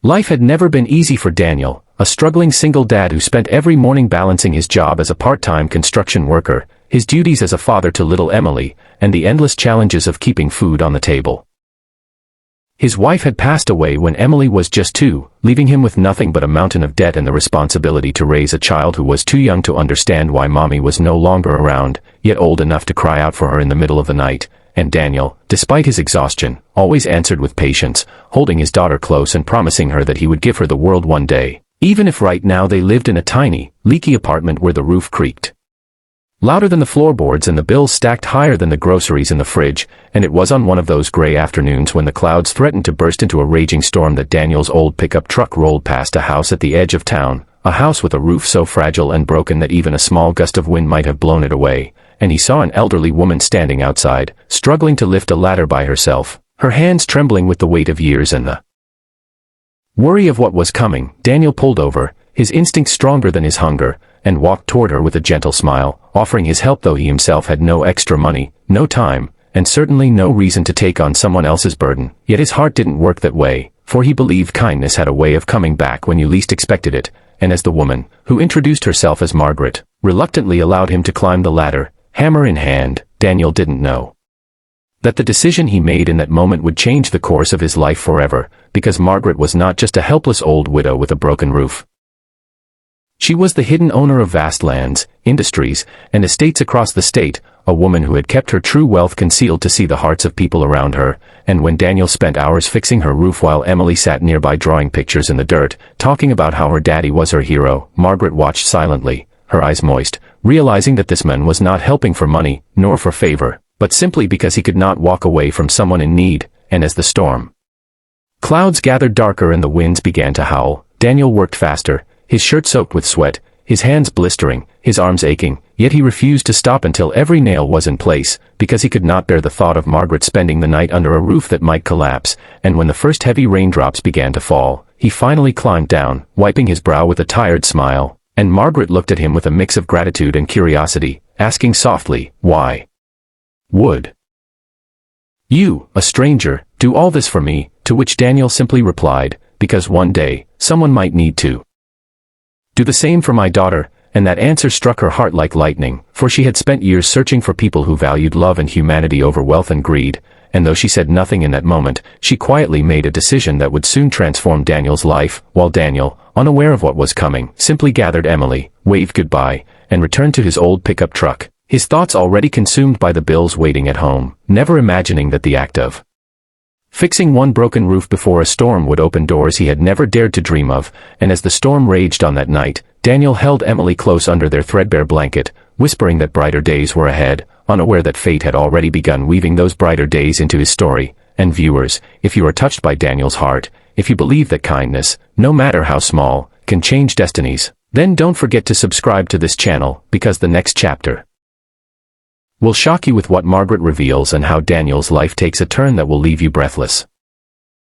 Life had never been easy for Daniel, a struggling single dad who spent every morning balancing his job as a part-time construction worker, his duties as a father to little Emily, and the endless challenges of keeping food on the table. His wife had passed away when Emily was just 2, leaving him with nothing but a mountain of debt and the responsibility to raise a child who was too young to understand why mommy was no longer around, yet old enough to cry out for her in the middle of the night. And Daniel, despite his exhaustion, always answered with patience, holding his daughter close and promising her that he would give her the world one day, even if right now they lived in a tiny, leaky apartment where the roof creaked louder than the floorboards and the bills stacked higher than the groceries in the fridge. And it was on one of those gray afternoons when the clouds threatened to burst into a raging storm that Daniel's old pickup truck rolled past a house at the edge of town, a house with a roof so fragile and broken that even a small gust of wind might have blown it away. And he saw an elderly woman standing outside, struggling to lift a ladder by herself, her hands trembling with the weight of years and the worry of what was coming. Daniel pulled over, his instinct stronger than his hunger, and walked toward her with a gentle smile, offering his help though he himself had no extra money, no time, and certainly no reason to take on someone else's burden. Yet his heart didn't work that way, for he believed kindness had a way of coming back when you least expected it, and as the woman, who introduced herself as Margaret, reluctantly allowed him to climb the ladder, hammer in hand, Daniel didn't know that the decision he made in that moment would change the course of his life forever, because Margaret was not just a helpless old widow with a broken roof. She was the hidden owner of vast lands, industries, and estates across the state, a woman who had kept her true wealth concealed to see the hearts of people around her. And when Daniel spent hours fixing her roof while Emily sat nearby drawing pictures in the dirt, talking about how her daddy was her hero, Margaret watched silently, her eyes moist, realizing that this man was not helping for money, nor for favor, but simply because he could not walk away from someone in need. And as the storm clouds gathered darker and the winds began to howl, Daniel worked faster, his shirt soaked with sweat, his hands blistering, his arms aching, yet he refused to stop until every nail was in place, because he could not bear the thought of Margaret spending the night under a roof that might collapse. And when the first heavy raindrops began to fall, he finally climbed down, wiping his brow with a tired smile, and Margaret looked at him with a mix of gratitude and curiosity, asking softly, "Why would you, a stranger, do all this for me?" To which Daniel simply replied, "Because one day, someone might need to do the same for my daughter." And that answer struck her heart like lightning, for she had spent years searching for people who valued love and humanity over wealth and greed. And though she said nothing in that moment, she quietly made a decision that would soon transform Daniel's life, while Daniel, unaware of what was coming, simply gathered Emily, waved goodbye, and returned to his old pickup truck, his thoughts already consumed by the bills waiting at home, never imagining that the act of fixing one broken roof before a storm would open doors he had never dared to dream of. And as the storm raged on that night, Daniel held Emily close under their threadbare blanket, whispering that brighter days were ahead, unaware that fate had already begun weaving those brighter days into his story. And viewers, if you are touched by Daniel's heart, if you believe that kindness, no matter how small, can change destinies, then don't forget to subscribe to this channel, because the next chapter will shock you with what Margaret reveals and how Daniel's life takes a turn that will leave you breathless.